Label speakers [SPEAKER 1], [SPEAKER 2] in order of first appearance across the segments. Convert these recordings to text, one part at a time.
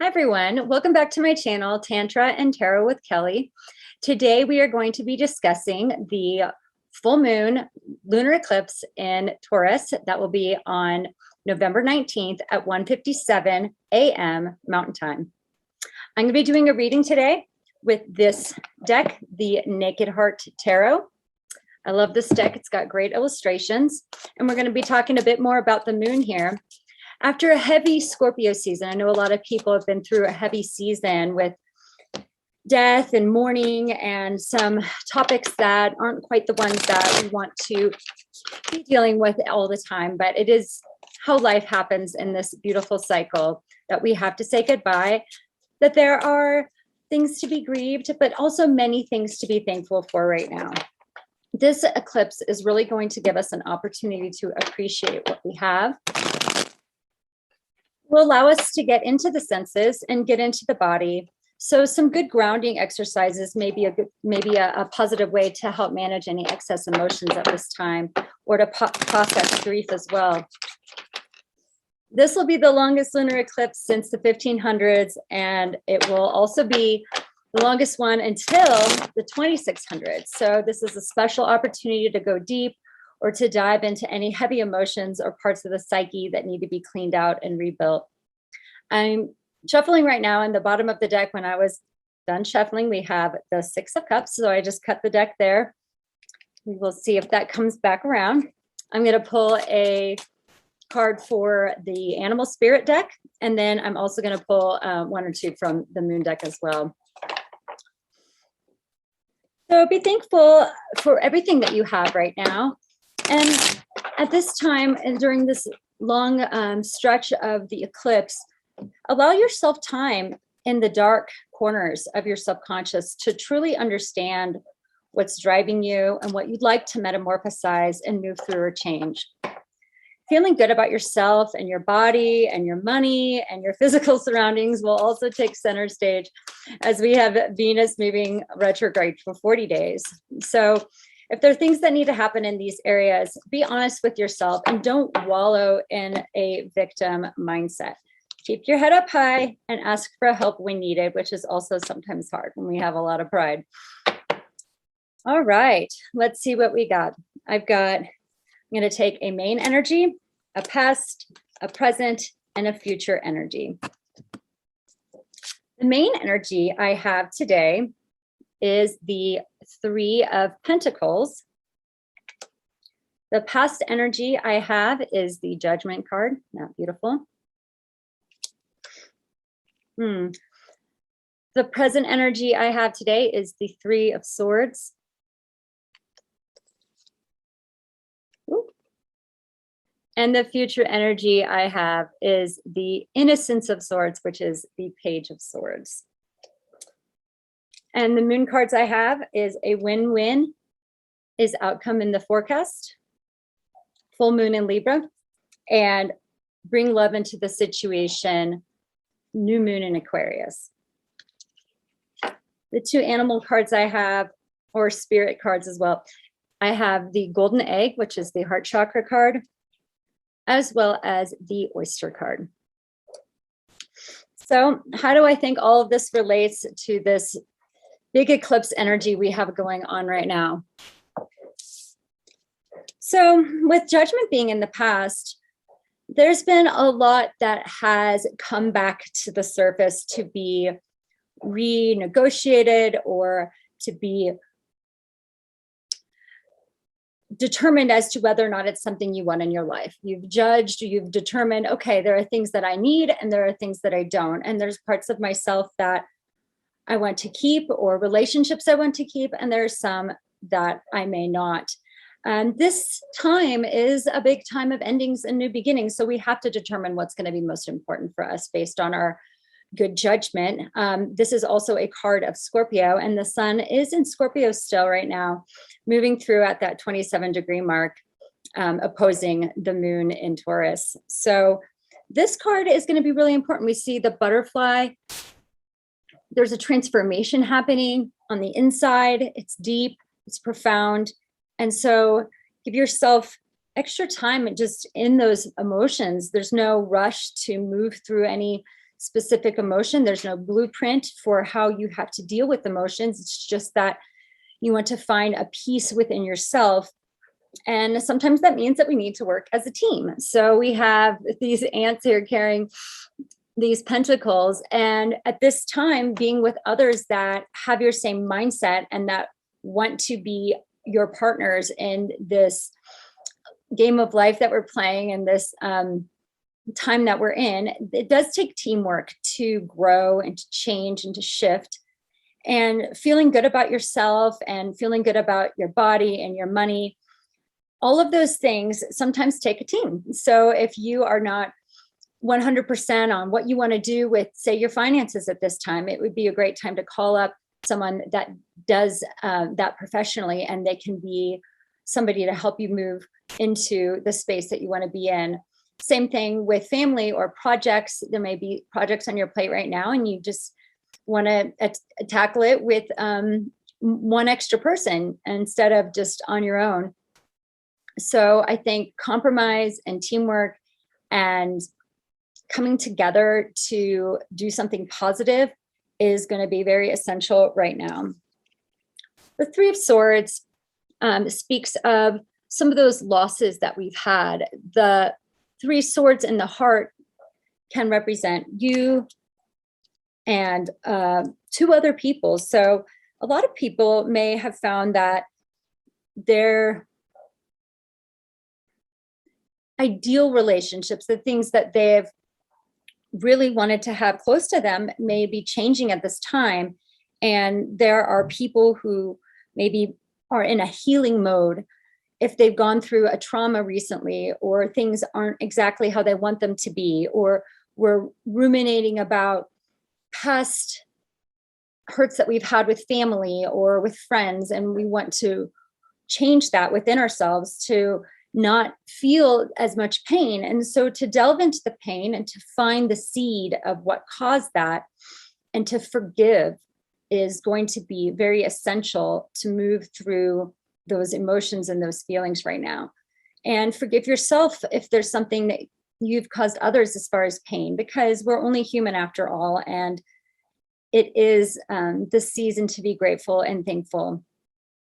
[SPEAKER 1] Hi everyone, welcome back to my channel, Tantra and Tarot with Kelly. Today we are going to be discussing the full moon lunar eclipse in Taurus that will be on November 19th at 1:57 a.m. Mountain Time. I'm going to be doing a reading today with this deck, the Naked Heart Tarot. I love this deck. It's got great illustrations, and we're going to be talking a bit more about the moon here. After a heavy Scorpio season, I know a lot of people have been through a heavy season with death and mourning and some topics that aren't quite the ones that we want to be dealing with all the time, but it is how life happens in this beautiful cycle that we have to say goodbye, that there are things to be grieved, but also many things to be thankful for right now. This eclipse is really going to give us an opportunity to appreciate what we have. Will allow us to get into the senses and get into the body. So some good grounding exercises may be a positive way to help manage any excess emotions at this time, or to process grief as well. This will be the longest lunar eclipse since the 1500s, and it will also be the longest one until the 2600s. So this is a special opportunity to go deep or to dive into any heavy emotions or parts of the psyche that need to be cleaned out and rebuilt. I'm shuffling right now in the bottom of the deck. When I was done shuffling, we have the Six of Cups. So I just cut the deck there. We will see if that comes back around. I'm going to pull a card for the Animal Spirit deck. And then I'm also going to pull one or two from the Moon deck as well. So be thankful for everything that you have right now. And at this time, and during this long stretch of the eclipse, allow yourself time in the dark corners of your subconscious to truly understand what's driving you and what you'd like to metamorphosize and move through or change. Feeling good about yourself and your body and your money and your physical surroundings will also take center stage as we have Venus moving retrograde for 40 days. So if there are things that need to happen in these areas, be honest with yourself and don't wallow in a victim mindset. Keep your head up high and ask for help when needed, which is also sometimes hard when we have a lot of pride. All right, let's see what we got. I'm going to take a main energy, a past, a present, and a future energy. The main energy I have today is the Three of Pentacles. The past energy I have is the Judgment card. Not beautiful. The present energy I have today is the Three of Swords. Ooh. And the future energy I have is the Innocence of Swords, which is the Page of Swords. And the moon cards I have is a win-win, is outcome in the forecast, full moon in Libra, and bring love into the situation, new moon in Aquarius. The two animal cards I have, or spirit cards as well, I have the Golden Egg, which is the heart chakra card, as well as the Oyster card. So how do I think all of this relates to this big eclipse energy we have going on right now? So with Judgment being in the past, there's been a lot that has come back to the surface to be renegotiated or to be determined as to whether or not it's something you want in your life. You've judged, you've determined, okay, there are things that I need and there are things that I don't. And there's parts of myself that I want to keep, or relationships I want to keep, and there's some that I may not. This time is a big time of endings and new beginnings, so we have to determine what's going to be most important for us based on our good judgment. This is also a card of Scorpio, and the sun is in Scorpio still right now, moving through at that 27-degree mark, opposing the moon in Taurus. So this card is going to be really important. We see the butterfly. There's a transformation happening on the inside. It's deep, it's profound. And so give yourself extra time just in those emotions. There's no rush to move through any specific emotion. There's no blueprint for how you have to deal with emotions. It's just that you want to find a peace within yourself. And sometimes that means that we need to work as a team. So we have these ants here carrying these pentacles. And at this time, being with others that have your same mindset and that want to be your partners in this game of life that we're playing, and this time that we're in, it does take teamwork to grow and to change and to shift. And feeling good about yourself and feeling good about your body and your money, all of those things sometimes take a team. So if you are not 100% on what you want to do with, say, your finances at this time, it would be a great time to call up someone that does that professionally, and they can be somebody to help you move into the space that you want to be in. Same thing with family or projects. There may be projects on your plate right now, and you just want to tackle it with one extra person instead of just on your own. So I think compromise and teamwork and coming together to do something positive is going to be very essential right now. The Three of Swords speaks of some of those losses that we've had. The Three Swords in the heart can represent you and two other people. So a lot of people may have found that their ideal relationships, the things that they've really wanted to have close to them, may be changing at this time. And there are people who maybe are in a healing mode if they've gone through a trauma recently, or things aren't exactly how they want them to be, or we're ruminating about past hurts that we've had with family or with friends, and we want to change that within ourselves to not feel as much pain. And so to delve into the pain and to find the seed of what caused that and to forgive is going to be very essential to move through those emotions and those feelings right now. And forgive yourself if there's something that you've caused others as far as pain, because we're only human after all. And it is the season to be grateful and thankful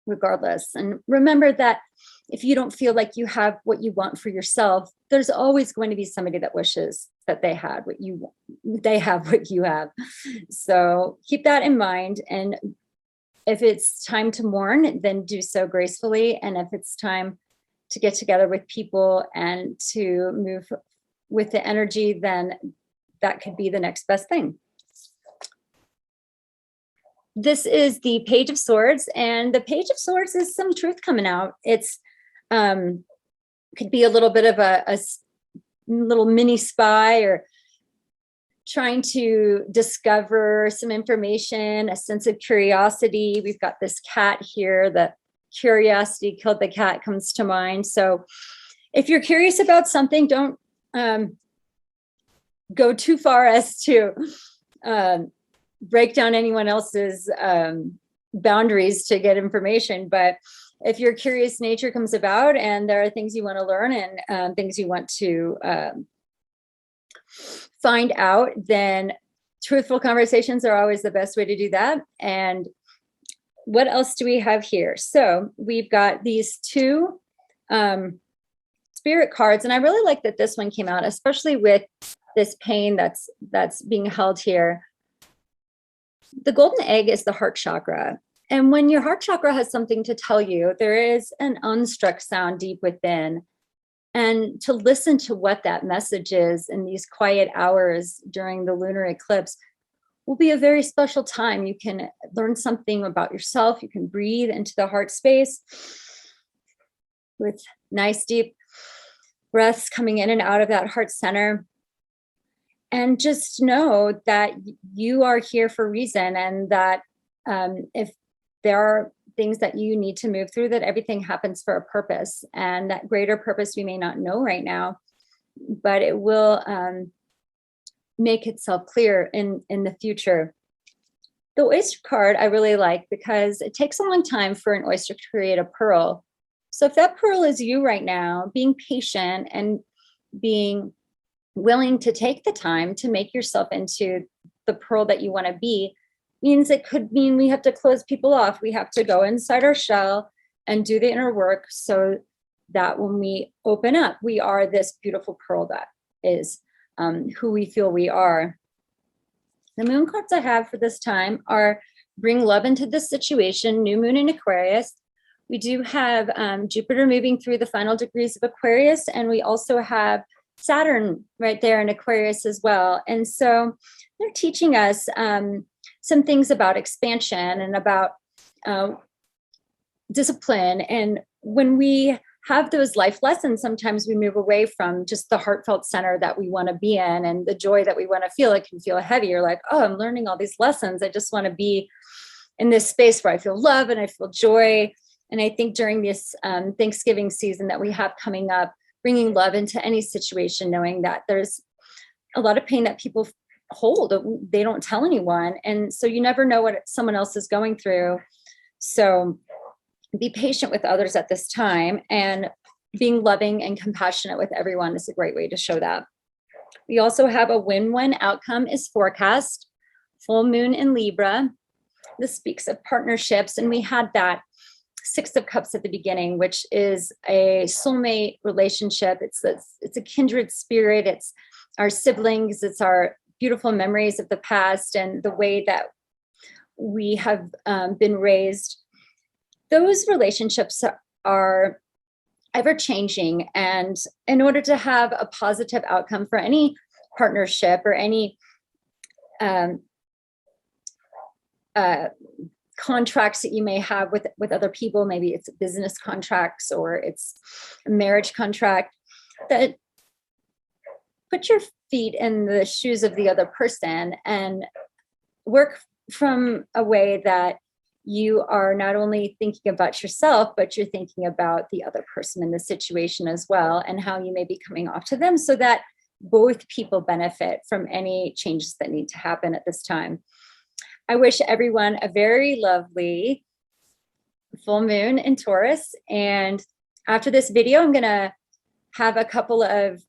[SPEAKER 1] regardless. And remember that if you don't feel like you have what you want for yourself, there's always going to be somebody that wishes that they had what you want. They have what you have. So keep that in mind. And if it's time to mourn, then do so gracefully. And if it's time to get together with people and to move with the energy, then that could be the next best thing. This is the Page of Swords, and the Page of Swords is some truth coming out. It's could be a little bit of a little mini spy, or trying to discover some information, a sense of curiosity. We've got this cat here. The curiosity killed the cat comes to mind. So if you're curious about something, don't go too far as to break down anyone else's boundaries to get information. But if your curious nature comes about and there are things you want to learn and things you want to find out, then truthful conversations are always the best way to do that. And what else do we have here? So we've got these two spirit cards, and I really like that this one came out, especially with this pain that's being held here. The golden egg is the heart chakra. And when your heart chakra has something to tell you, there is an unstruck sound deep within. And to listen to what that message is in these quiet hours during the lunar eclipse will be a very special time. You can learn something about yourself. You can breathe into the heart space with nice deep breaths coming in and out of that heart center. And just know that you are here for a reason, and that if there are things that you need to move through, that everything happens for a purpose, and that greater purpose we may not know right now, but it will make itself clear in the future. The oyster card I really like because it takes a long time for an oyster to create a pearl. So if that pearl is you right now, being patient and being willing to take the time to make yourself into the pearl that you want to be means it could mean we have to close people off. We have to go inside our shell and do the inner work so that when we open up, we are this beautiful pearl that is who we feel we are. The moon cards I have for this time are bring love into this situation, new moon in Aquarius. We do have Jupiter moving through the final degrees of Aquarius, and we also have Saturn right there in Aquarius as well. And so they're teaching us some things about expansion and about discipline. And when we have those life lessons, sometimes we move away from just the heartfelt center that we want to be in and the joy that we want to feel. It can feel heavy. You're like, oh, I'm learning all these lessons. I just want to be in this space where I feel love and I feel joy. And I think during this Thanksgiving season that we have coming up, bringing love into any situation, knowing that there's a lot of pain that people hold, they don't tell anyone. And so you never know what someone else is going through. So be patient with others at this time, and being loving and compassionate with everyone is a great way to show that. We also have a win-win outcome is forecast, full moon in Libra. This speaks of partnerships, and we had that Six of Cups at the beginning, which is a soulmate relationship. It's a kindred spirit. It's our siblings. It's our beautiful memories of the past and the way that we have been raised. Those relationships are ever changing. And in order to have a positive outcome for any partnership or any contracts that you may have with other people, maybe it's business contracts or it's a marriage contract, that put your feet in the shoes of the other person and work from a way that you are not only thinking about yourself, but you're thinking about the other person in the situation as well, and how you may be coming off to them so that both people benefit from any changes that need to happen at this time. I wish everyone a very lovely full moon in Taurus. And after this video, I'm going to have a couple of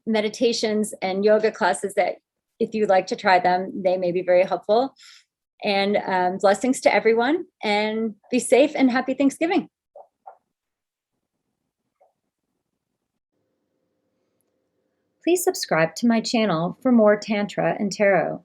[SPEAKER 1] meditations and yoga classes that if you'd like to try them, they may be very helpful. And blessings to everyone, and be safe and happy Thanksgiving. Please subscribe to my channel for more Tantra and Tarot.